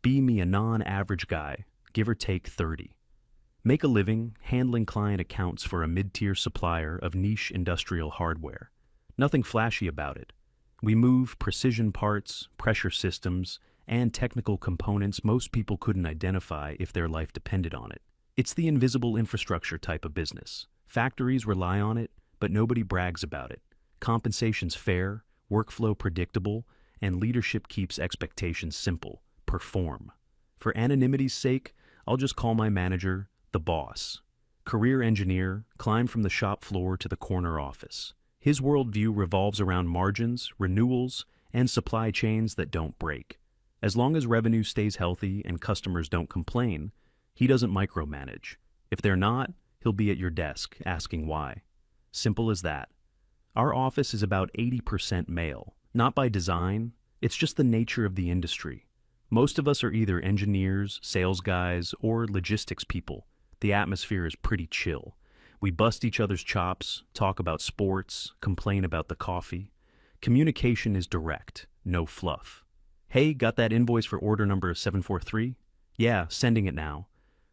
Be me a non-average guy, give or take 30. Make a living handling client accounts for a mid-tier supplier of niche industrial hardware. Nothing flashy about it. We move precision parts, pressure systems, and technical components most people couldn't identify if their life depended on it. It's the invisible infrastructure type of business. Factories rely on it, but nobody brags about it. Compensation's fair, workflow predictable, and leadership keeps expectations simple. Perform. For anonymity's sake, I'll just call my manager the boss. Career engineer, climbed from the shop floor to the corner office. His worldview revolves around margins, renewals, and supply chains that don't break. As long as revenue stays healthy and customers don't complain, he doesn't micromanage. If they're not, he'll be at your desk asking why. Simple as that. Our office is about 80% male. Not by design, it's just the nature of the industry. Most of us are either engineers, sales guys, or logistics people. The atmosphere is pretty chill. We bust each other's chops, talk about sports, complain about the coffee. Communication is direct, no fluff. Hey, got that invoice for order number 743? Yeah, sending it now.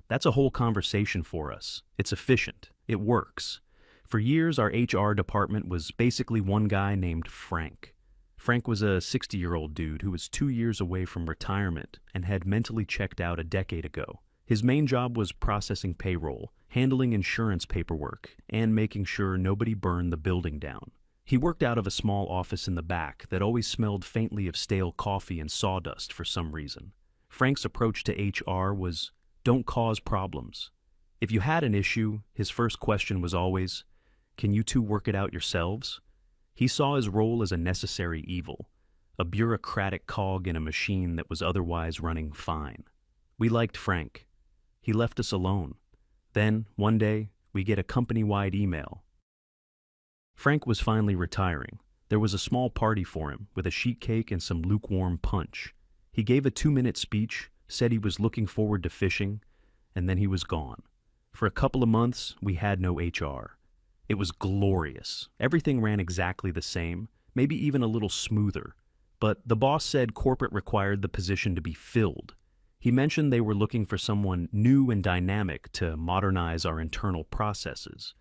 That's a whole conversation for us. It's efficient. It works. For years, our HR department was basically one guy named Frank. Frank was a 60-year-old dude who was 2 years away from retirement and had mentally checked out a decade ago. His main job was processing payroll, handling insurance paperwork, and making sure nobody burned the building down. He worked out of a small office in the back that always smelled faintly of stale coffee and sawdust for some reason. Frank's approach to HR was, don't cause problems. If you had an issue, his first question was always, can you two work it out yourselves? He saw his role as a necessary evil, a bureaucratic cog in a machine that was otherwise running fine. We liked Frank. He left us alone. Then, one day, we get a company-wide email. Frank was finally retiring. There was a small party for him, with a sheet cake and some lukewarm punch. He gave a 2-minute speech, said he was looking forward to fishing, and then he was gone. For a couple of months, we had no HR. It was glorious. Everything ran exactly the same, maybe even a little smoother. But the boss said corporate required the position to be filled. He mentioned they were looking for someone new and dynamic to modernize our internal processes.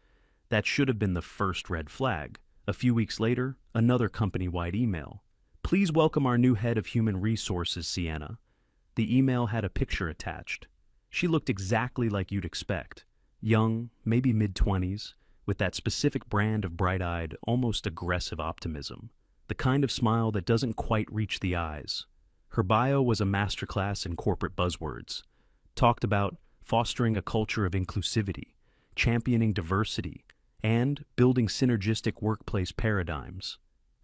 That should have been the first red flag. A few weeks later, another company-wide email. Please welcome our new head of human resources, Sienna. The email had a picture attached. She looked exactly like you'd expect. Young, maybe mid-20s, with that specific brand of bright-eyed, almost aggressive optimism. The kind of smile that doesn't quite reach the eyes. Her bio was a masterclass in corporate buzzwords. Talked about fostering a culture of inclusivity, championing diversity, and building synergistic workplace paradigms.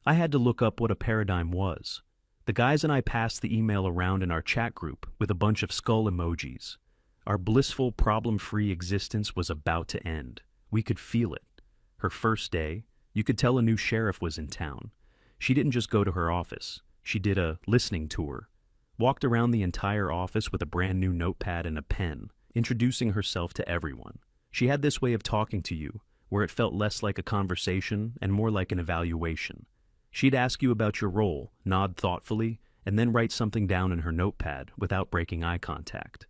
I had to look up what a paradigm was. The guys and I passed the email around in our chat group with a bunch of skull emojis. Our blissful, problem-free existence was about to end. We could feel it. Her first day, you could tell a new sheriff was in town. She didn't just go to her office. She did a listening tour. Walked around the entire office with a brand new notepad and a pen, introducing herself to everyone. She had this way of talking to you, where it felt less like a conversation and more like an evaluation. She'd ask you about your role, nod thoughtfully, and then write something down in her notepad without breaking eye contact.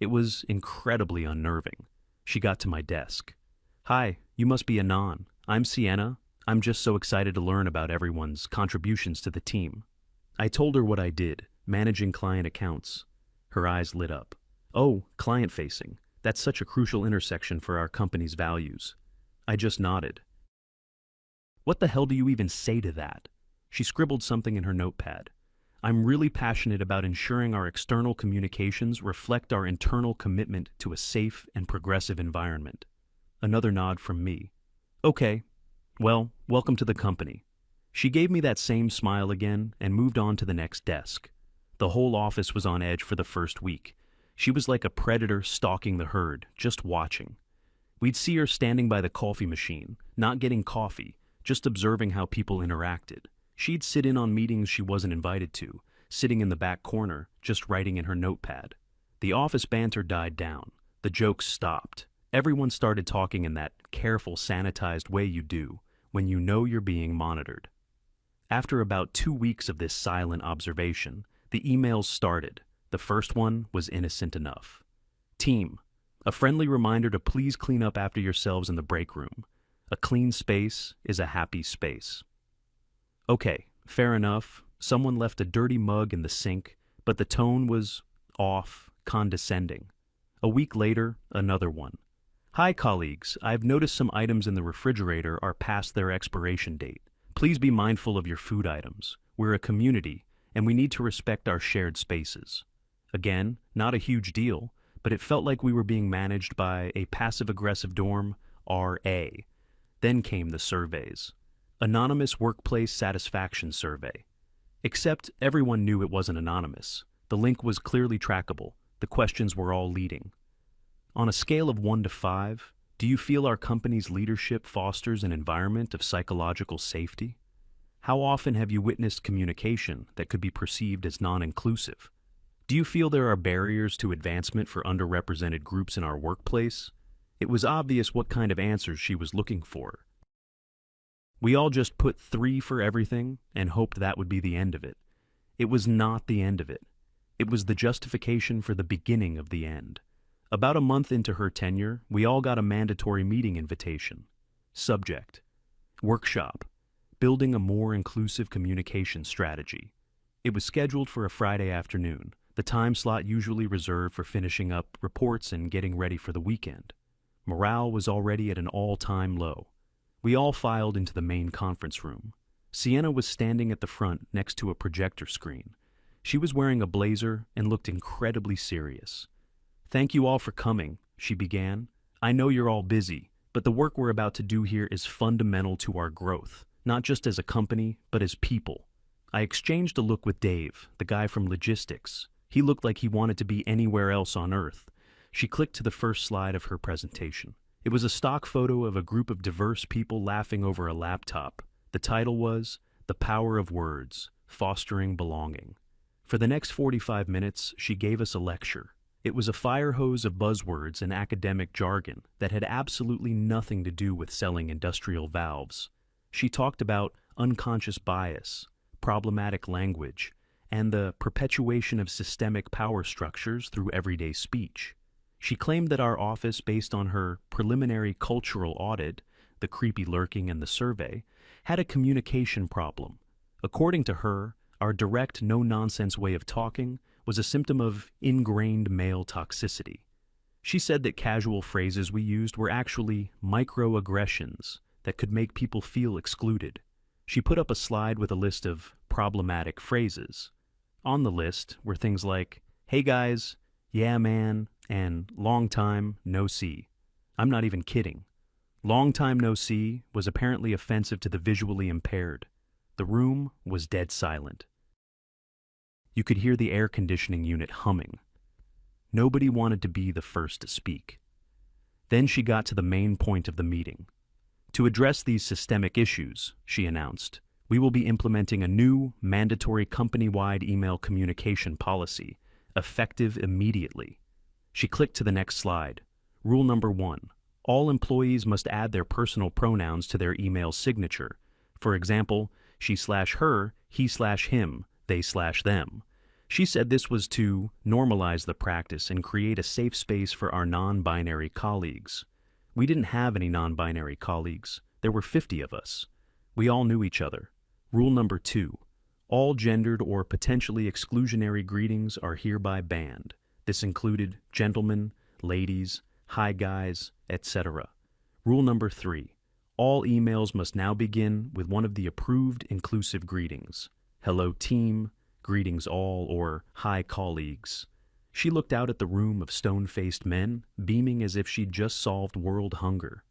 It was incredibly unnerving. She got to my desk. Hi, you must be Anon. I'm Sienna. I'm just so excited to learn about everyone's contributions to the team. I told her what I did, managing client accounts. Her eyes lit up. Oh, client-facing. That's such a crucial intersection for our company's values. I just nodded. What the hell do you even say to that? She scribbled something in her notepad. I'm really passionate about ensuring our external communications reflect our internal commitment to a safe and progressive environment. Another nod from me. Okay. Well, welcome to the company. She gave me that same smile again and moved on to the next desk. The whole office was on edge for the first week. She was like a predator stalking the herd, just watching. We'd see her standing by the coffee machine, not getting coffee, just observing how people interacted. She'd sit in on meetings she wasn't invited to, sitting in the back corner, just writing in her notepad. The office banter died down. The jokes stopped. Everyone started talking in that careful, sanitized way you do when you know you're being monitored. After about 2 weeks of this silent observation, the emails started. The first one was innocent enough. Team, a friendly reminder to please clean up after yourselves in the break room. A clean space is a happy space. Okay, fair enough. Someone left a dirty mug in the sink, but the tone was off, condescending. A week later, another one. Hi, colleagues. I've noticed some items in the refrigerator are past their expiration date. Please be mindful of your food items. We're a community, and we need to respect our shared spaces. Again, not a huge deal, but it felt like we were being managed by a passive-aggressive dorm, RA. Then came the surveys. Anonymous Workplace Satisfaction Survey. Except everyone knew it wasn't anonymous. The link was clearly trackable. The questions were all leading. On a scale of 1 to 5, do you feel our company's leadership fosters an environment of psychological safety? How often have you witnessed communication that could be perceived as non-inclusive? Do you feel there are barriers to advancement for underrepresented groups in our workplace? It was obvious what kind of answers she was looking for. We all just put 3 for everything and hoped that would be the end of it. It was not the end of it. It was the justification for the beginning of the end. About a month into her tenure, we all got a mandatory meeting invitation. Subject: Workshop: Building a More Inclusive Communication Strategy. It was scheduled for a Friday afternoon, the time slot usually reserved for finishing up reports and getting ready for the weekend. Morale was already at an all-time low. We all filed into the main conference room. Sienna was standing at the front next to a projector screen. She was wearing a blazer and looked incredibly serious. "Thank you all for coming," she began. "I know you're all busy, but the work we're about to do here is fundamental to our growth, not just as a company, but as people." I exchanged a look with Dave, the guy from logistics. He looked like he wanted to be anywhere else on Earth. She clicked to the first slide of her presentation. It was a stock photo of a group of diverse people laughing over a laptop. The title was "The Power of Words: Fostering Belonging." For the next 45 minutes, she gave us a lecture. It was a fire hose of buzzwords and academic jargon that had absolutely nothing to do with selling industrial valves. She talked about unconscious bias, problematic language, and the perpetuation of systemic power structures through everyday speech. She claimed that our office, based on her preliminary cultural audit, the creepy lurking and the survey, had a communication problem. According to her, our direct, no-nonsense way of talking was a symptom of ingrained male toxicity. She said that casual phrases we used were actually microaggressions that could make people feel excluded. She put up a slide with a list of problematic phrases. On the list were things like, "Hey guys," "Yeah man," and "Long time no see." I'm not even kidding. "Long time no see" was apparently offensive to the visually impaired. The room was dead silent. You could hear the air conditioning unit humming. Nobody wanted to be the first to speak. Then she got to the main point of the meeting. To address these systemic issues, she announced, we will be implementing a new, mandatory company-wide email communication policy, effective immediately. She clicked to the next slide. Rule number 1. All employees must add their personal pronouns to their email signature. For example, she/her, he/him, they/them. She said this was to normalize the practice and create a safe space for our non-binary colleagues. We didn't have any non-binary colleagues. There were 50 of us. We all knew each other. Rule number 2. All gendered or potentially exclusionary greetings are hereby banned. This included gentlemen, ladies, hi guys, etc. Rule number 3. All emails must now begin with one of the approved inclusive greetings. Hello team, greetings all, or hi colleagues. She looked out at the room of stone-faced men, beaming as if she'd just solved world hunger.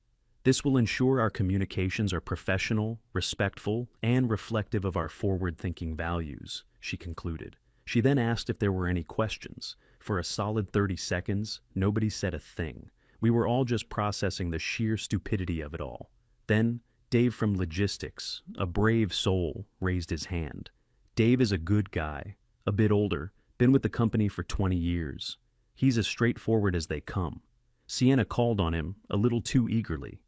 This will ensure our communications are professional, respectful, and reflective of our forward-thinking values, she concluded. She then asked if there were any questions. For a solid 30 seconds, nobody said a thing. We were all just processing the sheer stupidity of it all. Then, Dave from Logistics, a brave soul, raised his hand. Dave is a good guy, a bit older, been with the company for 20 years. He's as straightforward as they come. Sienna called on him a little too eagerly.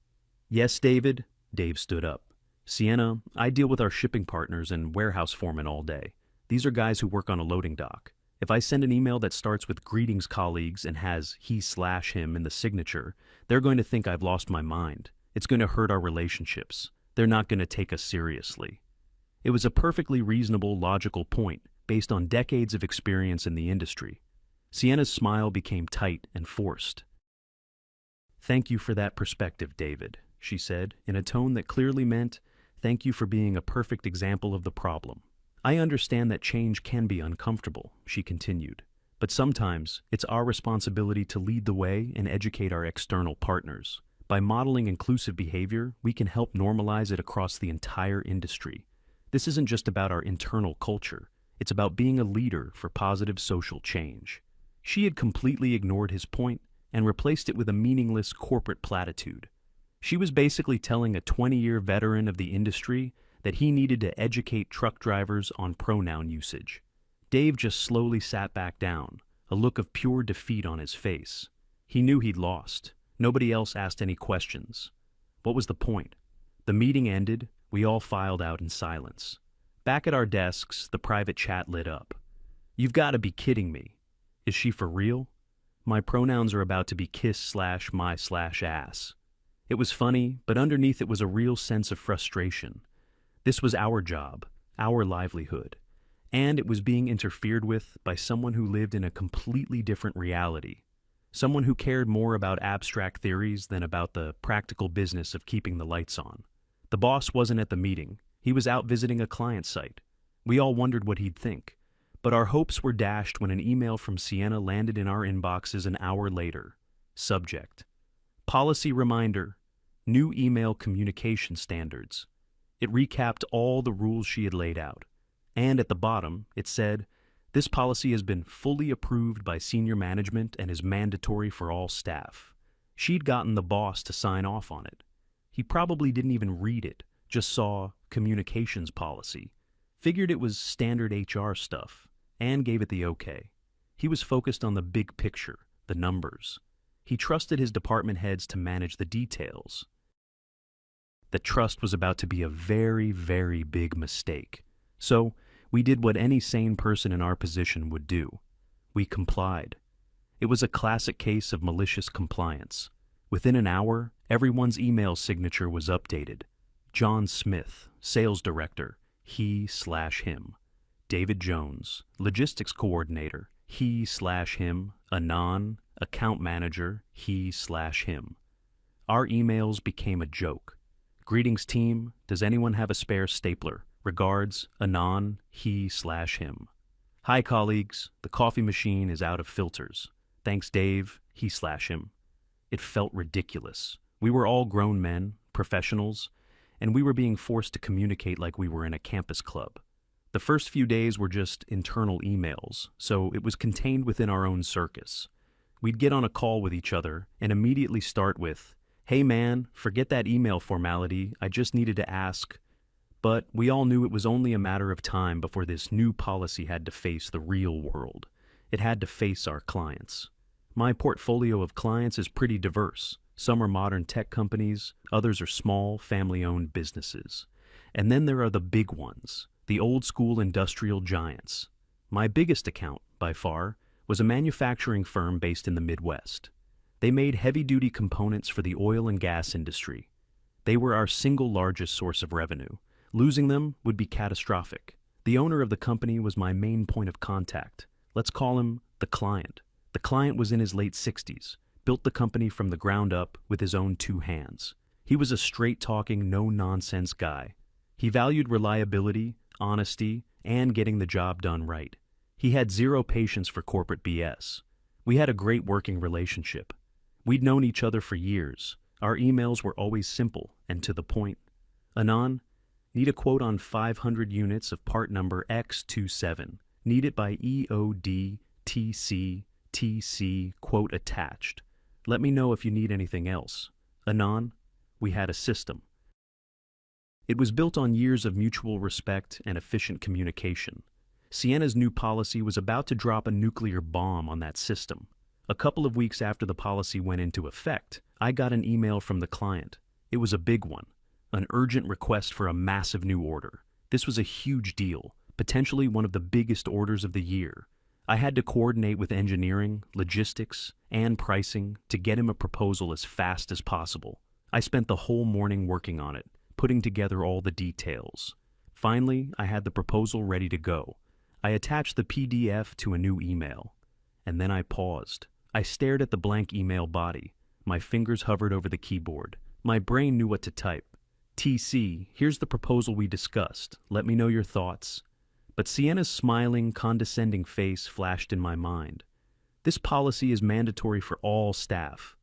Yes, David? Dave stood up. Sienna, I deal with our shipping partners and warehouse foremen all day. These are guys who work on a loading dock. If I send an email that starts with greetings colleagues and has he/him in the signature, they're going to think I've lost my mind. It's going to hurt our relationships. They're not going to take us seriously. It was a perfectly reasonable, logical point based on decades of experience in the industry. Sienna's smile became tight and forced. "Thank you for that perspective, David," she said, in a tone that clearly meant, "Thank you for being a perfect example of the problem." "I understand that change can be uncomfortable," she continued, "but sometimes it's our responsibility to lead the way and educate our external partners. By modeling inclusive behavior, we can help normalize it across the entire industry. This isn't just about our internal culture. It's about being a leader for positive social change." She had completely ignored his point and replaced it with a meaningless corporate platitude. She was basically telling a 20-year veteran of the industry that he needed to educate truck drivers on pronoun usage. Dave just slowly sat back down, a look of pure defeat on his face. He knew he'd lost. Nobody else asked any questions. What was the point? The meeting ended. We all filed out in silence. Back at our desks, the private chat lit up. "You've got to be kidding me. Is she for real? My pronouns are about to be kiss/my/ass." It was funny, but underneath it was a real sense of frustration. This was our job, our livelihood, and it was being interfered with by someone who lived in a completely different reality, someone who cared more about abstract theories than about the practical business of keeping the lights on. The boss wasn't at the meeting. He was out visiting a client site. We all wondered what he'd think, but our hopes were dashed when an email from Sienna landed in our inboxes an hour later. Subject: Policy reminder, new email communication standards. It recapped all the rules she had laid out. And at the bottom, it said, "This policy has been fully approved by senior management and is mandatory for all staff." She'd gotten the boss to sign off on it. He probably didn't even read it, just saw communications policy, figured it was standard HR stuff, and gave it the okay. He was focused on the big picture, the numbers. He trusted his department heads to manage the details. That trust was about to be a very, very big mistake. So we did what any sane person in our position would do. We complied. It was a classic case of malicious compliance. Within an hour, everyone's email signature was updated. John Smith, sales director, he/him. David Jones, logistics coordinator, he/him. Anon, account manager, he/him. Our emails became a joke. "Greetings team, does anyone have a spare stapler? Regards, Anon, he/him. Hi colleagues, the coffee machine is out of filters. Thanks Dave, he/him. It felt ridiculous. We were all grown men, professionals, and we were being forced to communicate like we were in a campus club. The first few days were just internal emails, so it was contained within our own circus. We'd get on a call with each other and immediately start with, "Hey man, forget that email formality, I just needed to ask." But we all knew it was only a matter of time before this new policy had to face the real world. It had to face our clients. My portfolio of clients is pretty diverse. Some are modern tech companies, others are small, family-owned businesses. And then there are the big ones, the old-school industrial giants. My biggest account, by far, was a manufacturing firm based in the Midwest. They made heavy-duty components for the oil and gas industry. They were our single largest source of revenue. Losing them would be catastrophic. The owner of the company was my main point of contact. Let's call him the client. The client was in his late 60s, built the company from the ground up with his own two hands. He was a straight-talking, no-nonsense guy. He valued reliability, honesty, and getting the job done right. He had zero patience for corporate BS. We had a great working relationship. We'd known each other for years. Our emails were always simple and to the point. "Anon, need a quote on 500 units of part number X27. Need it by EOD/TC/TC, quote attached. Let me know if you need anything else." Anon, we had a system. It was built on years of mutual respect and efficient communication. Sienna's new policy was about to drop a nuclear bomb on that system. A couple of weeks after the policy went into effect, I got an email from the client. It was a big one, an urgent request for a massive new order. This was a huge deal, potentially one of the biggest orders of the year. I had to coordinate with engineering, logistics, and pricing to get him a proposal as fast as possible. I spent the whole morning working on it, putting together all the details. Finally, I had the proposal ready to go. I attached the PDF to a new email. And then I paused. I stared at the blank email body. My fingers hovered over the keyboard. My brain knew what to type. TC, here's the proposal we discussed. Let me know your thoughts. But Sienna's smiling, condescending face flashed in my mind. This policy is mandatory for all staff.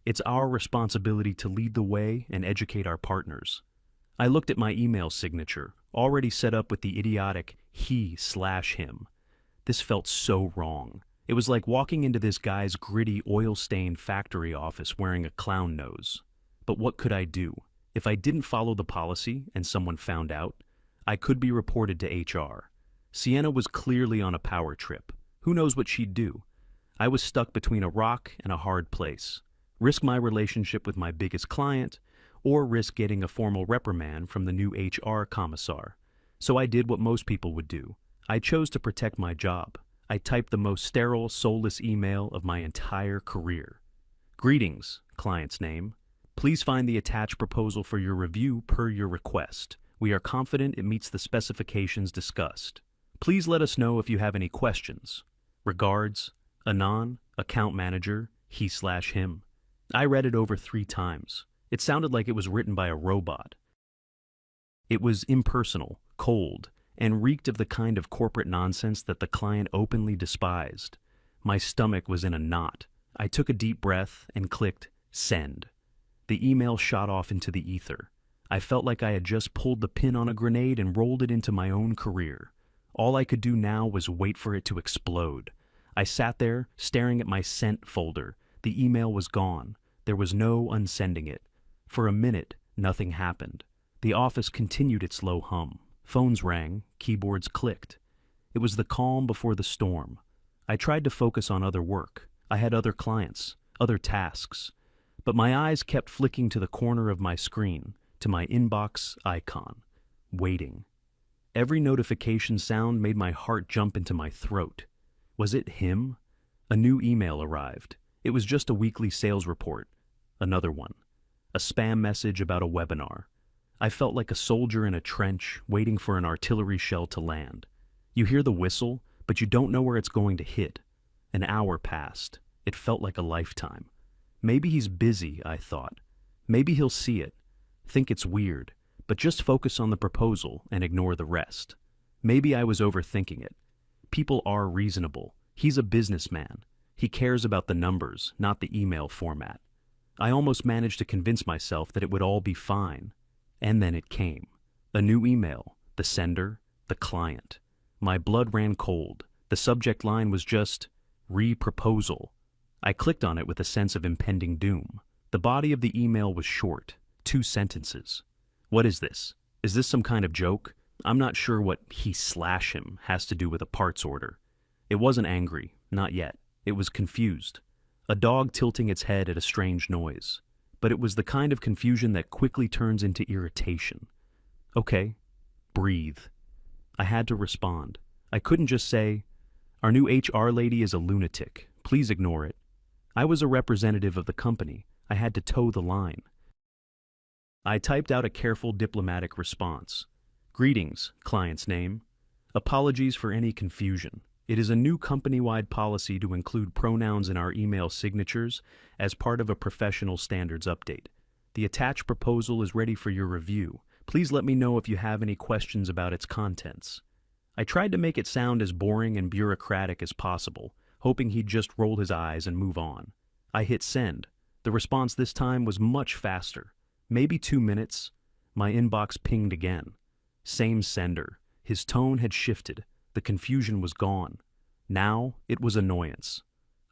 It's our responsibility to lead the way and educate our partners. I looked at my email signature, already set up with the idiotic he/him. This felt so wrong. It was like walking into this guy's gritty, oil-stained factory office wearing a clown nose. But what could I do? If I didn't follow the policy and someone found out, I could be reported to HR. Sienna was clearly on a power trip. Who knows what she'd do? I was stuck between a rock and a hard place. Risk my relationship with my biggest client, or risk getting a formal reprimand from the new HR commissar. So I did what most people would do. I chose to protect my job. I typed the most sterile, soulless email of my entire career. Greetings, client's name. Please find the attached proposal for your review per your request. We are confident it meets the specifications discussed. Please let us know if you have any questions. Regards, Anon, account manager, he/him. I read it over 3 times. It sounded like it was written by a robot. It was impersonal, cold, and reeked of the kind of corporate nonsense that the client openly despised. My stomach was in a knot. I took a deep breath and clicked send. The email shot off into the ether. I felt like I had just pulled the pin on a grenade and rolled it into my own career. All I could do now was wait for it to explode. I sat there, staring at my sent folder. The email was gone. There was no unsending it. For a minute, nothing happened. The office continued its low hum. Phones rang, keyboards clicked. It was the calm before the storm. I tried to focus on other work. I had other clients, other tasks. But my eyes kept flicking to the corner of my screen, to my inbox icon, waiting. Every notification sound made my heart jump into my throat. Was it him? A new email arrived. It was just a weekly sales report. Another one. A spam message about a webinar. I felt like a soldier in a trench, waiting for an artillery shell to land. You hear the whistle, but you don't know where it's going to hit. An hour passed. It felt like a lifetime. Maybe he's busy, I thought. Maybe he'll see it, think it's weird, but just focus on the proposal and ignore the rest. Maybe I was overthinking it. People are reasonable. He's a businessman. He cares about the numbers, not the email format. I almost managed to convince myself that it would all be fine. And then it came. A new email. The sender, the client. My blood ran cold. The subject line was just, re-proposal. I clicked on it with a sense of impending doom. The body of the email was short, 2 sentences. What is this? Is this some kind of joke? I'm not sure what he/him has to do with a parts order. It wasn't angry, not yet. It was confused. A dog tilting its head at a strange noise. But it was the kind of confusion that quickly turns into irritation. Okay, breathe. I had to respond. I couldn't just say, "Our new HR lady is a lunatic. Please ignore it." I was a representative of the company. I had to toe the line. I typed out a careful diplomatic response. Greetings, client's name. Apologies for any confusion. It is a new company-wide policy to include pronouns in our email signatures as part of a professional standards update. The attached proposal is ready for your review. Please let me know if you have any questions about its contents. I tried to make it sound as boring and bureaucratic as possible, hoping he'd just roll his eyes and move on. I hit send. The response this time was much faster. Maybe 2 minutes. My inbox pinged again. Same sender. His tone had shifted. The confusion was gone. Now it was annoyance.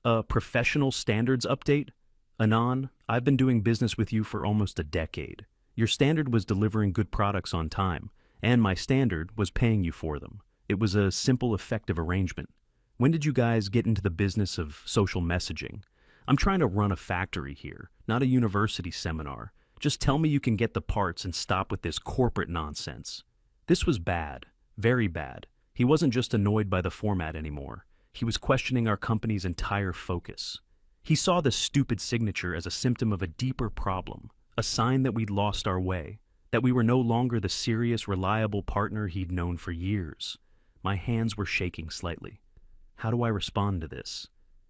A professional standards update? Anon, I've been doing business with you for almost a decade. Your standard was delivering good products on time, and my standard was paying you for them. It was a simple, effective arrangement. When did you guys get into the business of social messaging? I'm trying to run a factory here, not a university seminar. Just tell me you can get the parts and stop with this corporate nonsense. This was bad, very bad. He wasn't just annoyed by the format anymore. He was questioning our company's entire focus. He saw the stupid signature as a symptom of a deeper problem, a sign that we'd lost our way, that we were no longer the serious, reliable partner he'd known for years. My hands were shaking slightly. How do I respond to this?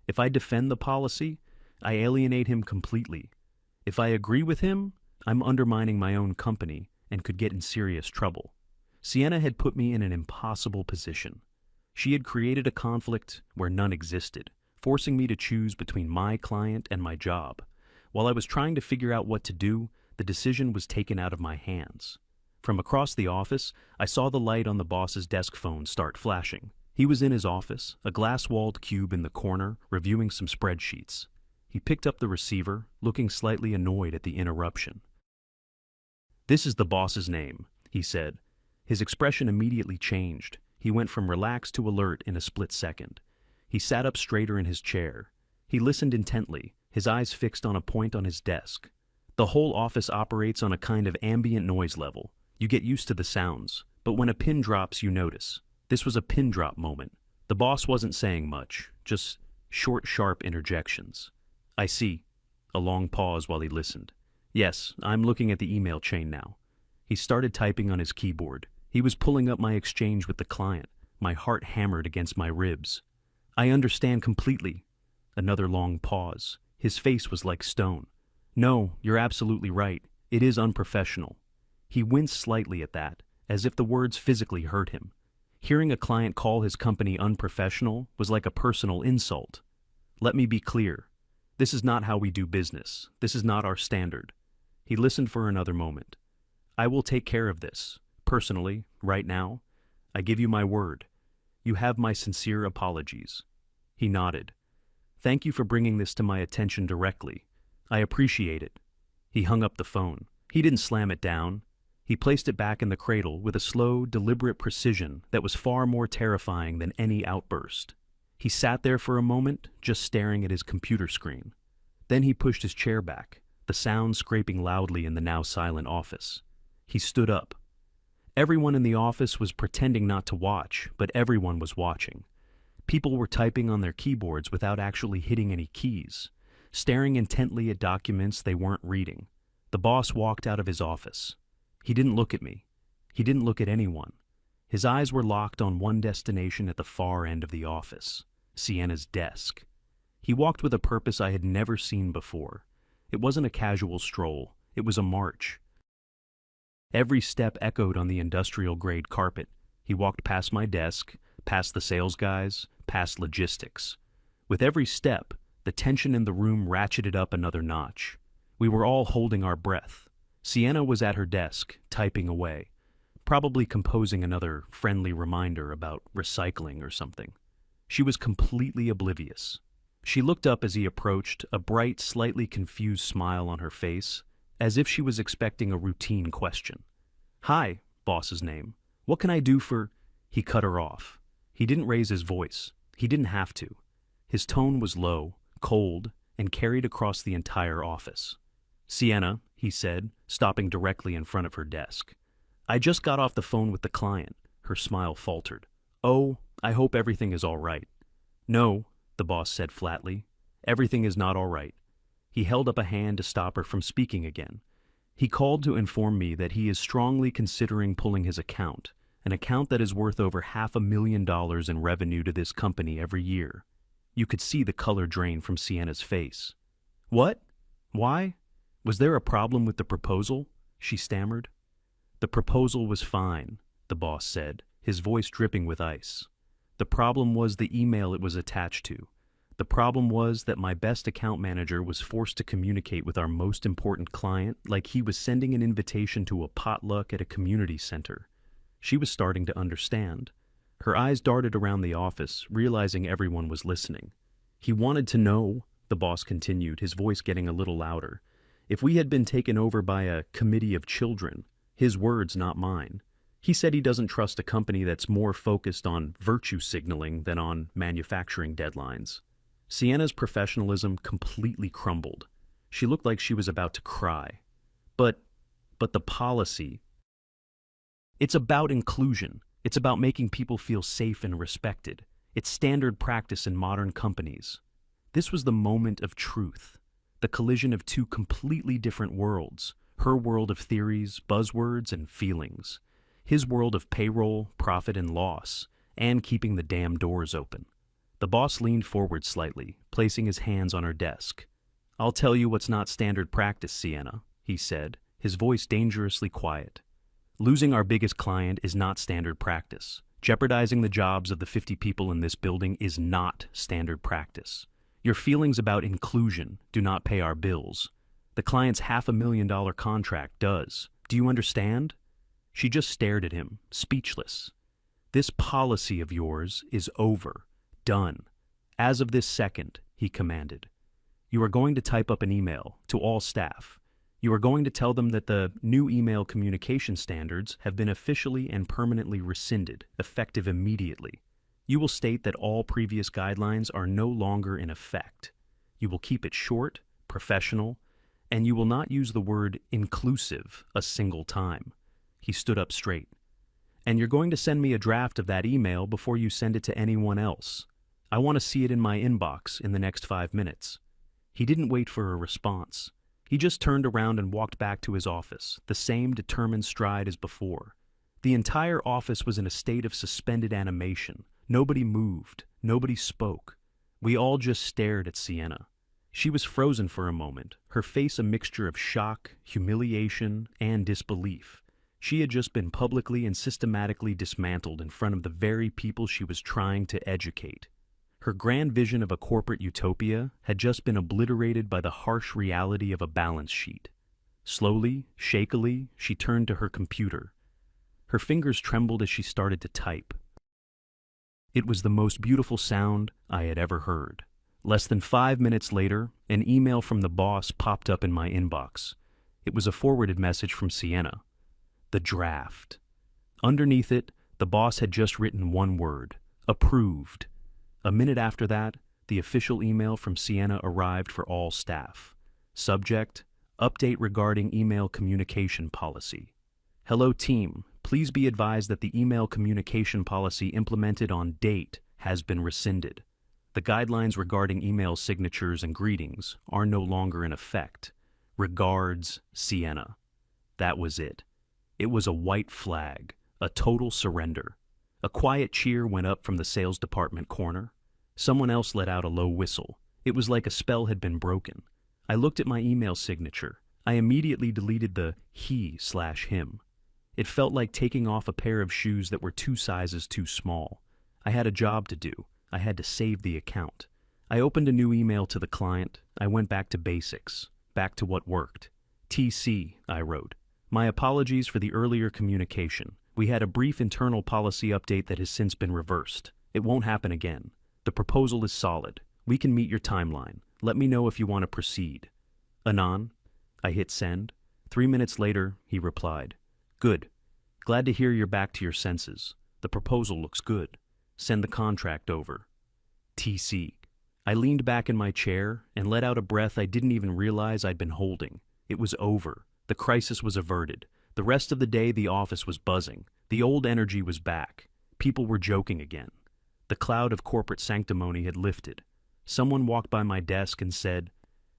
If I defend the policy, I alienate him completely. If I agree with him, I'm undermining my own company and could get in serious trouble. Sienna had put me in an impossible position. She had created a conflict where none existed, forcing me to choose between my client and my job. While I was trying to figure out what to do, the decision was taken out of my hands. From across the office, I saw the light on the boss's desk phone start flashing. He was in his office, a glass-walled cube in the corner, reviewing some spreadsheets. He picked up the receiver, looking slightly annoyed at the interruption. "This is the boss's name," he said. His expression immediately changed. He went from relaxed to alert in a split second. He sat up straighter in his chair. He listened intently, his eyes fixed on a point on his desk. The whole office operates on a kind of ambient noise level. You get used to the sounds, but when a pin drops, you notice. This was a pin drop moment. The boss wasn't saying much, just short, sharp interjections. "I see." A long pause while he listened. "Yes, I'm looking at the email chain now." He started typing on his keyboard. He was pulling up my exchange with the client. My heart hammered against my ribs. "I understand completely." Another long pause. His face was like stone. "No, you're absolutely right. It is unprofessional." He winced slightly at that, as if the words physically hurt him. Hearing a client call his company unprofessional was like a personal insult. "Let me be clear. This is not how we do business. This is not our standard." He listened for another moment. "I will take care of this, personally, right now. I give you my word. You have my sincere apologies." He nodded. "Thank you for bringing this to my attention directly. I appreciate it." He hung up the phone. He didn't slam it down. He placed it back in the cradle with a slow, deliberate precision that was far more terrifying than any outburst. He sat there for a moment, just staring at his computer screen. Then he pushed his chair back, the sound scraping loudly in the now silent office. He stood up. Everyone in the office was pretending not to watch, but everyone was watching. People were typing on their keyboards without actually hitting any keys, staring intently at documents they weren't reading. The boss walked out of his office. He didn't look at me. He didn't look at anyone. His eyes were locked on one destination at the far end of the office, Sienna's desk. He walked with a purpose I had never seen before. It wasn't a casual stroll. It was a march. Every step echoed on the industrial-grade carpet. He walked past my desk, past the sales guys, past logistics. With every step, the tension in the room ratcheted up another notch. We were all holding our breath. Sienna was at her desk, typing away, probably composing another friendly reminder about recycling or something. She was completely oblivious. She looked up as he approached, a bright, slightly confused smile on her face, as if she was expecting a routine question. "Hi," boss's name. "What can I do for—" He cut her off. He didn't raise his voice. He didn't have to. His tone was low, cold, and carried across the entire office. "Sienna," he said, stopping directly in front of her desk. "I just got off the phone with the client." Her smile faltered. "Oh, I hope everything is all right." "No," the boss said flatly. "Everything is not all right." He held up a hand to stop her from speaking again. He called to inform me that he is strongly considering pulling his account, an account that is worth over $500,000 in revenue to this company every year. You could see the color drain from Sienna's face. "What? Why? Was there a problem with the proposal?" she stammered. "The proposal was fine," the boss said, his voice dripping with ice. "The problem was the email it was attached to. The problem was that my best account manager was forced to communicate with our most important client like he was sending an invitation to a potluck at a community center." She was starting to understand. Her eyes darted around the office, realizing everyone was listening. "He wanted to know," the boss continued, his voice getting a little louder, "if we had been taken over by a committee of children. His words, not mine. He said he doesn't trust a company that's more focused on virtue signaling than on manufacturing deadlines." Sienna's professionalism completely crumbled. She looked like she was about to cry. But the policy. It's about inclusion. It's about making people feel safe and respected. It's standard practice in modern companies. This was the moment of truth, the collision of two completely different worlds, her world of theories, buzzwords, and feelings, his world of payroll, profit, and loss, and keeping the damn doors open. The boss leaned forward slightly, placing his hands on her desk. "I'll tell you what's not standard practice, Sienna," he said, his voice dangerously quiet. "Losing our biggest client is not standard practice. Jeopardizing the jobs of the 50 people in this building is not standard practice. Your feelings about inclusion do not pay our bills. The client's $500,000 contract does. Do you understand?" She just stared at him, speechless. "This policy of yours is over. Done. As of this second," he commanded. "You are going to type up an email to all staff. You are going to tell them that the new email communication standards have been officially and permanently rescinded, effective immediately. You will state that all previous guidelines are no longer in effect. You will keep it short, professional, and you will not use the word inclusive a single time." He stood up straight. "And you're going to send me a draft of that email before you send it to anyone else. I want to see it in my inbox in the next 5 minutes. He didn't wait for a response. He just turned around and walked back to his office, the same determined stride as before. The entire office was in a state of suspended animation. Nobody moved. Nobody spoke. We all just stared at Sienna. She was frozen for a moment, her face a mixture of shock, humiliation, and disbelief. She had just been publicly and systematically dismantled in front of the very people she was trying to educate. Her grand vision of a corporate utopia had just been obliterated by the harsh reality of a balance sheet. Slowly, shakily, she turned to her computer. Her fingers trembled as she started to type. It was the most beautiful sound I had ever heard. Less than 5 minutes later, an email from the boss popped up in my inbox. It was a forwarded message from Sienna. The draft. Underneath it, the boss had just written one word: approved. A minute after that, the official email from Sienna arrived for all staff. Subject: update regarding email communication policy. Hello team, please be advised that the email communication policy implemented on date has been rescinded. The guidelines regarding email signatures and greetings are no longer in effect. Regards, Sienna. That was it. It was a white flag, a total surrender. A quiet cheer went up from the sales department corner. Someone else let out a low whistle. It was like a spell had been broken. I looked at my email signature. I immediately deleted the he/him. It felt like taking off a pair of shoes that were 2 sizes too small. I had a job to do. I had to save the account. I opened a new email to the client. I went back to basics, back to what worked. TC, I wrote. My apologies for the earlier communication. We had a brief internal policy update that has since been reversed. It won't happen again. The proposal is solid. We can meet your timeline. Let me know if you want to proceed. Anon. I hit send. 3 minutes later, he replied. Good. Glad to hear you're back to your senses. The proposal looks good. Send the contract over. TC. I leaned back in my chair and let out a breath I didn't even realize I'd been holding. It was over. The crisis was averted. The rest of the day, the office was buzzing. The old energy was back. People were joking again. The cloud of corporate sanctimony had lifted. Someone walked by my desk and said,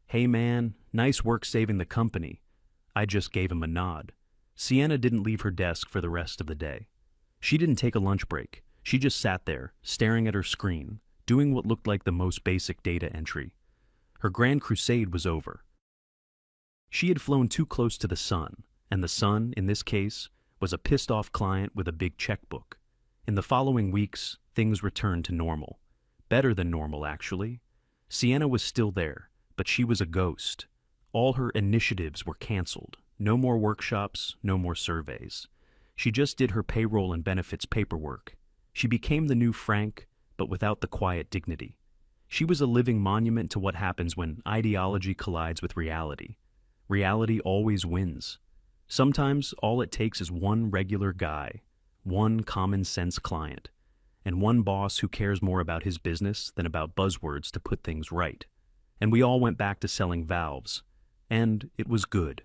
Hey man, nice work saving the company. I just gave him a nod. Sienna didn't leave her desk for the rest of the day. She didn't take a lunch break. She just sat there, staring at her screen, doing what looked like the most basic data entry. Her grand crusade was over. She had flown too close to the sun, and the sun, in this case, was a pissed-off client with a big checkbook. In the following weeks, things returned to normal. Better than normal, actually. Sienna was still there, but she was a ghost. All her initiatives were canceled. No more workshops, no more surveys. She just did her payroll and benefits paperwork. She became the new Frank, but without the quiet dignity. She was a living monument to what happens when ideology collides with reality. Reality always wins. Sometimes all it takes is one regular guy, one common-sense client, and one boss who cares more about his business than about buzzwords to put things right. And we all went back to selling valves. And it was good.